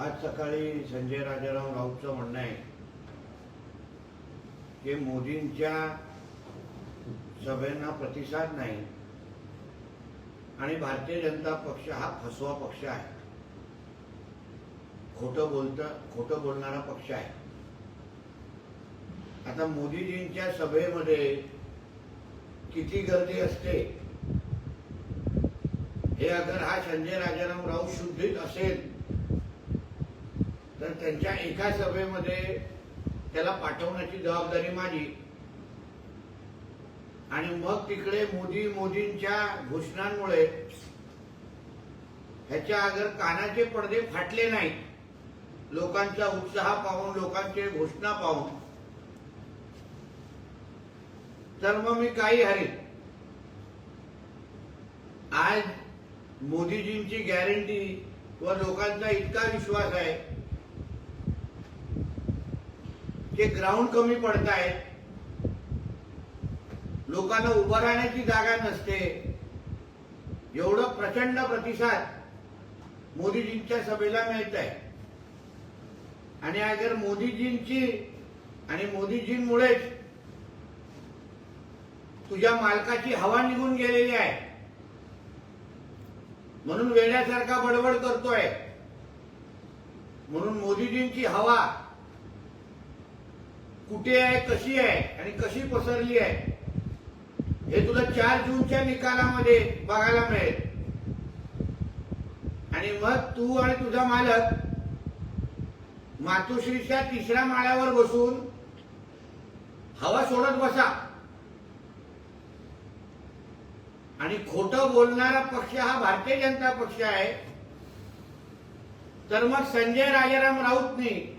आज सकाळी संजय राजाराम राऊतचं म्हणणं आहे की मोदींच्या सभेंना प्रतिसाद नाही आणि भारतीय जनता पक्ष हा फसवा पक्ष आहे, खोटं बोलणारा पक्ष आहे। आता मोदीजींच्या सभेमध्ये किती गर्दी असते हे अगर हा संजय राजाराम राऊत शुद्धीत असेल तर त्यांच्या एका सभेमध्ये त्याला पाठवण्याची जबाबदारी माझी आणि मग तिकडे मोदींच्या घोषणांमुळे ह्याच्या अगर कानाचे पडदे फाटले नाही, लोकांचा उत्साह पाहून, लोकांचे घोषणा पाहून, तर मग मी काही हरेन। आज मोदीजींची गॅरंटी व लोकांचा इतका विश्वास आहे की ग्राउंड कमी पडतायत, लोकांना उभं राहण्याची जागा नसते, एवढं प्रचंड प्रतिसाद मोदीजींच्या सभेला मिळत आहे। आणि अगर मोदीजींची आणि मोदीजींमुळेच तुझ्या मालकाची हवा निघून गेलेली आहे म्हणून वेड्यासारखा बडबड करतोय, म्हणून मोदीजींची हवा कुठे आहे, कशी आहे आणि कशी पसरली आहे हे तुला 4 जूनच्या निकालामध्ये बघायला मिळेल। आणि मग तू आणि तुझा मालक मातोश्रीच्या 3ऱ्या माळ्यावर बसून हवा सोडत बसा आणि खोटं बोलणारा पक्ष हा भारतीय जनता पक्ष आहे। तर मग संजय राजाराम राऊतनी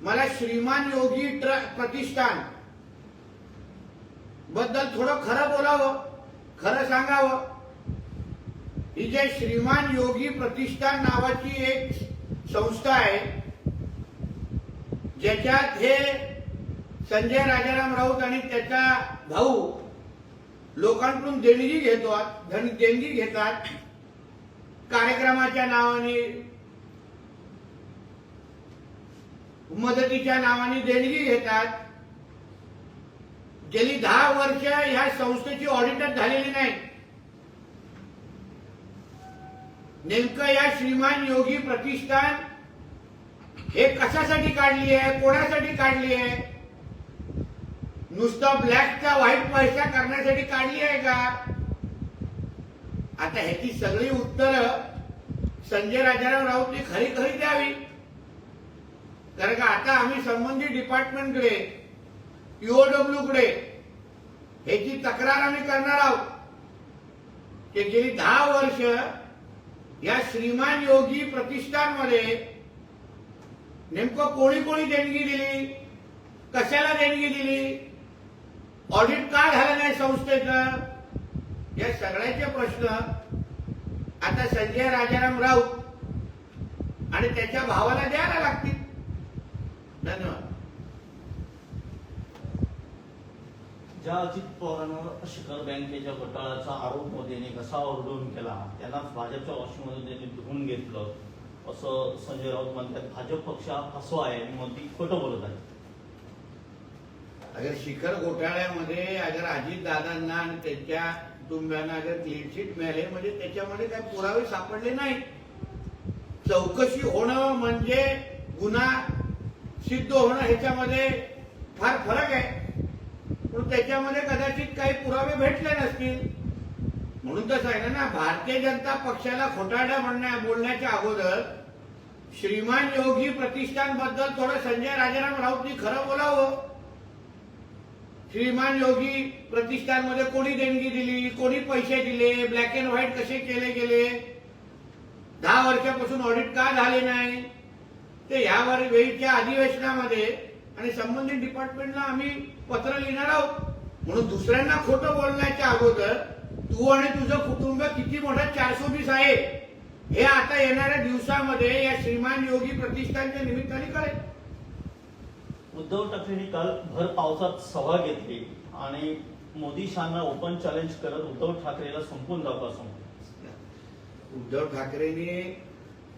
मला श्रीमान योगी प्रतिष्ठान बद्दल थोडं खरं बोलावं, खरं सांगावं। ही जे श्रीमान योगी प्रतिष्ठान नावाची एक संस्था आहे ज्याच्यात हे संजय राजाराम राऊत आणि त्याचा भाऊ लोकांकडून देणगी घेतात, कार्यक्रमाच्या नावाने, मदतीच्या नावाने देणगी घेतात। गेली 10 वर्ष ह्या संस्थेची ऑडिटच झालेली नाही। नेमकं या श्रीमान योगी प्रतिष्ठान हे कशासाठी काढली आहे, कोणासाठी काढली आहे? नुसतं ब्लॅकचा व्हाईट पैसा करण्यासाठी काढली आहे का? आता ह्याची सगळी उत्तरं संजय राजाराम राऊतनी खरी खरी द्यावी, कारण का आता आम्ही संबंधित डिपार्टमेंटकडे, पीओडब्ल्यू कडे ह्याची तक्रार आम्ही करणार आहोत की गेली 10 वर्ष या श्रीमान योगी प्रतिष्ठानमध्ये नेमकं कोणी कोणी देणगी दिली, कशाला देणगी दिली, ऑडिट का झालं नाही संस्थेचं, या सगळ्याचे प्रश्न आता संजय राजाराम राऊत आणि त्याच्या भावाला द्यायला लागतील। धन्यवाद। ज्या अजित पवारांवर शिखर बँकेच्या घोटाळ्याचा आरोप मोदींनी घसावरडून केला, त्यांना भाजपच्या वॉशिंगमधून त्यांनी धुवून घेतलं असं संजय राऊत म्हणतात। भाजप पक्ष हा फसवा आहे आणि मोदी खोटं बोलत आहे। अगर शिखर घोटाळ्यामध्ये अगर अजित दादांना आणि त्यांच्या कुटुंबियांना अगर क्लीन चिट मिळाले म्हणजे त्याच्यामध्ये काही पुरावे सापडले नाही। चौकशी होणं म्हणजे गुन्हा सिद्ध होणं ह्याच्यामध्ये फार फरक आहे, पण त्याच्यामध्ये कदाचित काही पुरावे भेटले नसतील म्हणून तर सांगितलं ना, भारतीय जनता पक्षाला खोटारडा बोलण्याच्या अगोदर श्रीमान योगी प्रतिष्ठान बद्दल थोडं संजय राजाराम राऊतनी खरं बोलावं। श्रीमान योगी प्रतिष्ठान मध्ये कोणी देणगी दिली, कोणी पैसे दिले, ब्लॅक अँड व्हाईट कसे केले गेले, 10 वर्षापासून ऑडिट का झाले नाही ते यावर वेळीच्या अधिवेशनामध्ये आणि संबंधित डिपार्टमेंटला आम्ही पत्र लिहिणार आहोत। म्हणून दुसऱ्यांना खोटं बोलण्याच्या अगोदर तू आणि तुझं कुटुंब किती मोठा 420 आहे हे आता येणाऱ्या दिवसामध्ये या श्रीमान योगी प्रतिष्ठानच्या निमित्ताने कळेल। उद्धव ठाकरेंनी काल भर पावसात सभा घेतली आणि मोदी शहांना ओपन चॅलेंज करत उद्धव ठाकरेला संपून दाखवा सांगितलं। उद्धव ठाकरेंनी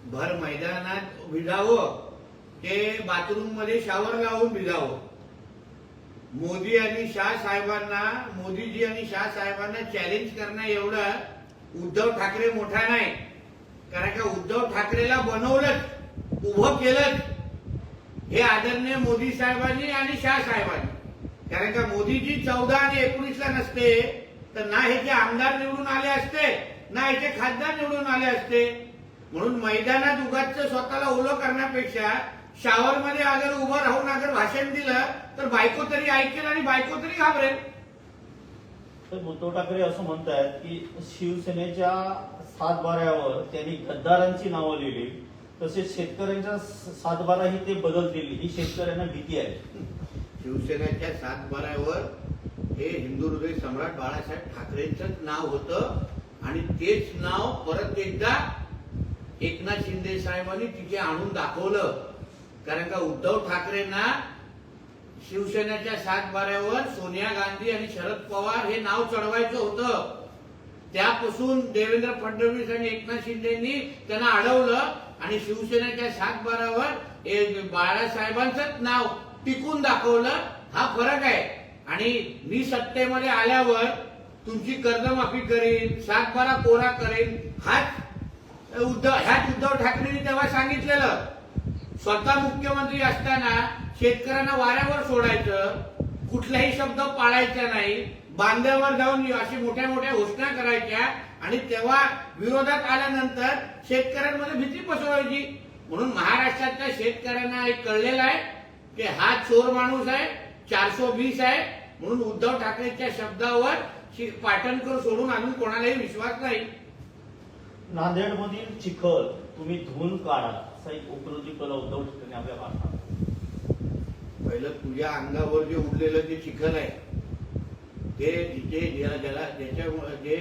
भर मैदानात भिजावं ते बाथरूम मध्ये शावर लावून भिजावं. मोदीजी आणि शाह साहेबांना चॅलेंज करणं एवढं उद्धव ठाकरे मोठा नाही. कारण का उद्धव ठाकरेला बनवलंच, उभं केलंच हे आदरणीय मोदी साहेबांनी आणि शाह साहेबांनी. कारण का मोदीजी 14 आणि 19ला नसते तर ना ह्याचे आमदार निवडून आले असते ना ह्याचे खासदार निवडून आले असते. म्हणून मैदानात उगाच स्वतःला ओलं करण्यापेक्षा शावर मध्ये अगर उभं राहून अगर भाषण दिलं तर बायको तरी ऐकेल आणि बायको तरी घाबरेल. तर उद्धव ठाकरे असं म्हणतायत की शिवसेनेच्या 7-12 त्यांनी गद्दारांची नावं लिहिली, तसेच शेतकऱ्यांच्या 7-12 ही ते बदलतील, ही शेतकऱ्यांना भीती आहे. शिवसेनेच्या 7-12 हे हिंदू हृदय सम्राट बाळासाहेब ठाकरेंचंच नाव होतं आणि तेच नाव परत एकदा एकनाथ शिंदे साहेबांनी तिथे आणून दाखवलं. कारण का उद्धव ठाकरेंना शिवसेनेच्या 7-12 सोनिया गांधी आणि शरद पवार हे नाव चढवायचं होतं. त्यापासून देवेंद्र फडणवीस आणि एकनाथ शिंदेनी त्यांना अडवलं आणि शिवसेनेच्या 7-12 बाळासाहेबांचंच नाव टिकून दाखवलं. हा फरक आहे. आणि मी सत्तेमध्ये आल्यावर तुमची कर्जमाफी करीन, 7-12 कोरा करेन, ह्याच उद्धव ठाकरेंनी तेव्हा सांगितलेलं. स्वतः मुख्यमंत्री असताना शेतकऱ्यांना वाऱ्यावर सोडायचं, कुठलाही शब्द पाळायचा नाही, बांध्यावर जाऊन अशी मोठ्या मोठ्या घोषणा करायच्या आणि तेव्हा विरोधात आल्यानंतर शेतकऱ्यांमध्ये भीती पसरवायची. म्हणून महाराष्ट्रातल्या शेतकऱ्यांना एक कळलेलं आहे की हा चोर माणूस आहे, 420 आहे. म्हणून उद्धव ठाकरेंच्या शब्दावर पाटणकर सोडून अजून कोणालाही विश्वास नाही. नांदेडमधील चिखल तुम्ही धुवून काढा असा एक उपरोधी केला उद्धव ठाकरे आपल्या भाषणात. पहिलं तुझ्या अंगावर जे उडलेलं जे चिखल आहे ते तिथे ज्याच्यामुळे जे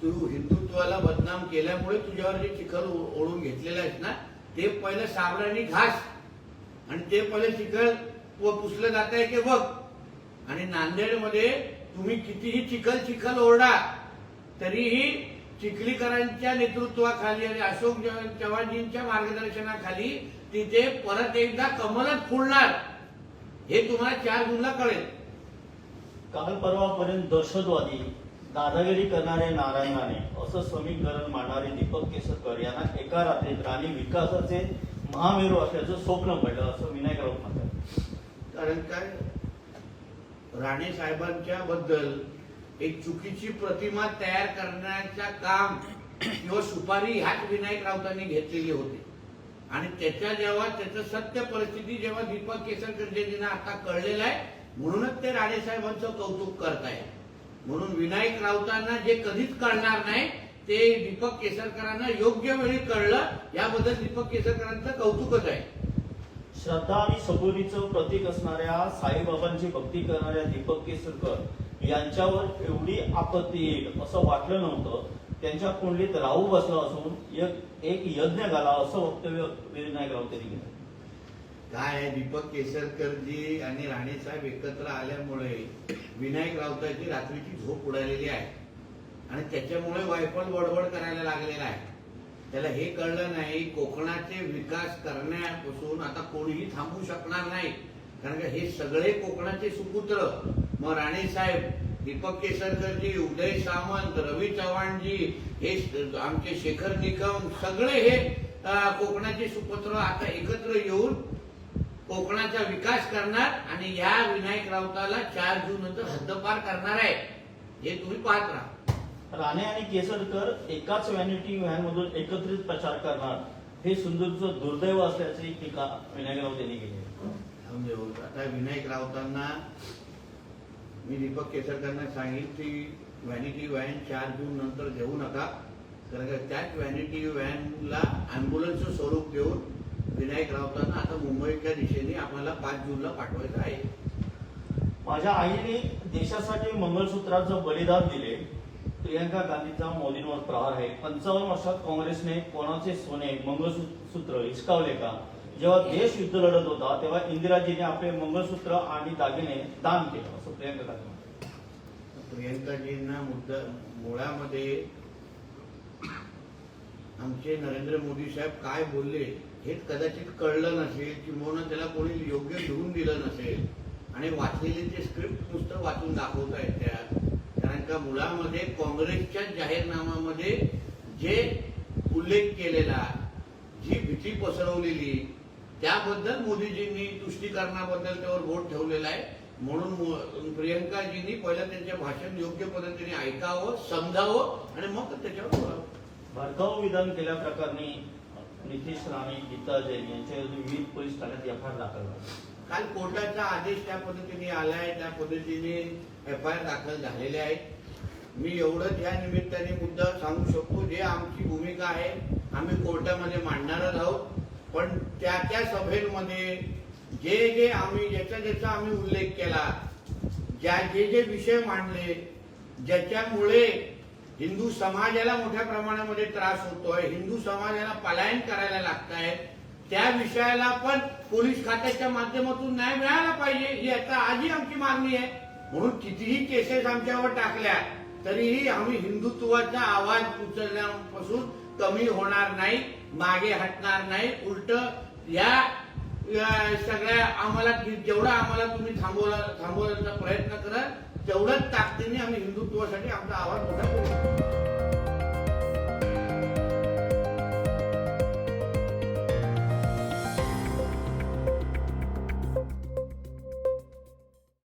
तू हिंदुत्वाला बदनाम केल्यामुळे तुझ्यावर जे चिखल ओढून घेतलेलं आहेस ना ते पहिलं साबणाने घास आणि ते पहिलं चिखल पुसलं जात आहे की बघ. आणि नांदेडमध्ये तुम्ही कितीही चिखल ओरडा तरीही चिखलीकरांच्या नेतृत्वाखाली आणि अशोक चव्हाणजींच्या मार्गदर्शनाखाली तिथे परत एकदा कमलच फुलणार हे तुम्हाला 4 जूनला कळेल. काल परवापर्यंत दहशतवादी, दादागिरी करणारे नारायण राणे असं समीकरण मांडणारे दीपक केसरकर यांना एका रात्रीत राणी विकासाचे महामेरू असल्याचं स्वप्न पडलं असं विनायक राऊत म्हणतात. कारण काय राणे साहेबांच्या बद्दल एक चुकीची प्रतिमा तयार करण्याचं काम किंवा सुपारी ह्याच विनायक राऊतांनी घेतलेली होती. आणि त्याचं सत्य परिस्थिती जेव्हा दीपक केसरकरजींना आता कळलेलं आहे म्हणूनच ते राणे साहेबांचं कौतुक करताय. म्हणून विनायक राऊतांना जे कधीच कळणार नाही ते दीपक केसरकरांना योग्य वेळी कळलं. याबद्दल दीपक केसरकरांचं कौतुकच आहे. श्रद्धा आणि सबुरीचं प्रतीक असणाऱ्या साईबाबांची भक्ती करणाऱ्या दीपक केसरकर यांच्यावर एवढी आपत्ती येईल असं वाटलं नव्हतं. त्यांच्या कुंडलीत राहू बसला असून एक यज्ञ घाला असं वक्तव्य विनायक राऊत यांनी केलं. काय आहे दीपक केसरकरजी आणि राणे साहेब एकत्र आल्यामुळे विनायक राऊतांची रात्रीची झोप उडालेली आहे आणि त्याच्यामुळे वायफळ बडबड करायला लागलेला आहे. त्याला हे कळलं नाही कोकणाचे विकास करण्यापासून आता कोणीही थांबू शकणार नाही. कारण का हे सगळे कोकणाचे सुपुत्र मग राणे साहेब, दीपक केसरकरजी, उदय सामंत, रवी चव्हाणजी, हे आमचे शेखर निकम सगळे हे कोकणाचे सुपुत्र आता एकत्र येऊन कोकणाचा विकास करणार आणि या विनायक राऊताला 4 जून नंतर हद्दपार करणार आहे. हे तुम्ही पाहत राहा. राणे आणि केसरकर एकाच व्हॅनिटी व्हॅन मधून एकत्रित प्रचार करणार हे सुंदरचं दुर्दैव असल्याची टीका विनायक राऊत यांनी केली. आता विनायक राऊतांना मी दीपक केसरकरांना सांगेन की व्हॅनिटी व्हॅन 4 जून नंतर देऊ नका. कारण का त्याच व्हॅनिटी व्हॅनला अँब्युलन्सचं स्वरूप देऊन विनायक राऊतांना आता मुंबईच्या दिशेने आम्हाला 5 जूनला पाठवायचं आहे. माझ्या आईने देशासाठी मंगळसूत्राचं बलिदान दिले. प्रियंका गांधीचा मोदींवर प्रहार आहे. 55 वर्षात काँग्रेसने कोणाचे सोने मंगळसूत्र हिसकावले का? जेव्हा देश युद्ध लढत होता तेव्हा इंदिराजीने आपले मंगळसूत्र आणि दागिने दान केलं असं प्रियंका गांधी म्हणतात. प्रियंकाजींना मुळामध्ये आमचे नरेंद्र मोदी साहेब काय बोलले हे कदाचित कळलं नसेल किंवा त्याला कोणी योग्य लिहून दिलं नसेल आणि वाचलेले ते स्क्रिप्ट नुसतं वाचून दाखवता येतात. कारण का मुळामध्ये काँग्रेसच्या जाहीरनाम्यामध्ये जे उल्लेख केलेला, जी भीती पसरवलेली, त्याबद्दल मोदीजींनी तुष्टीकरणाबद्दल त्यावर बोट ठेवलेला आहे. म्हणून प्रियंकाजींनी पहिलं त्यांचे भाषण योग्य पद्धतीने ऐकावं, समजावं आणि मग त्याच्यावर बोलावं. भडकाऊ विधान केल्या प्रकरणी नितेश राणे, गीता जैन यांच्या विरुद्ध विविध पोलीस ठाण्यात एफआयआर दाखल झाला. काल कोर्टाचा आदेश त्या पद्धतीने आलाय, त्या पद्धतीने एफआयआर दाखल झालेले आहेत. मी एवढंच या निमित्ताने मुद्दा सांगू शकतो, जे आमची भूमिका आहे आम्ही कोर्टामध्ये मांडणारच आहोत. पण त्या सभेमध्ये जे आम्ही ज्याचा आम्ही उल्लेख केला, जे विषय मांडले, ज्याच्यामुळे हिंदू समाजाला मोठ्या प्रमाणामध्ये त्रास होतोय, हिंदू समाजाला पलायन करायला लागताय, त्या विषयाला पण पोलीस खात्याच्या माध्यमातून न्याय मिळाला पाहिजे ही आता आजही आमची मागणी आहे. म्हणून कितीही केसेस आमच्यावर टाकल्या तरीही आम्ही हिंदुत्वाचा आवाज उचलण्यापासून कमी होणार नाही, मागे हटणार नाही. उलट या सगळ्या आम्हाला जेवढा आम्हाला तुम्ही थांबवण्याचा प्रयत्न कराल तेवढ्याच ताकदीने आम्ही हिंदुत्वासाठी आमचा आवाज मोठा करू.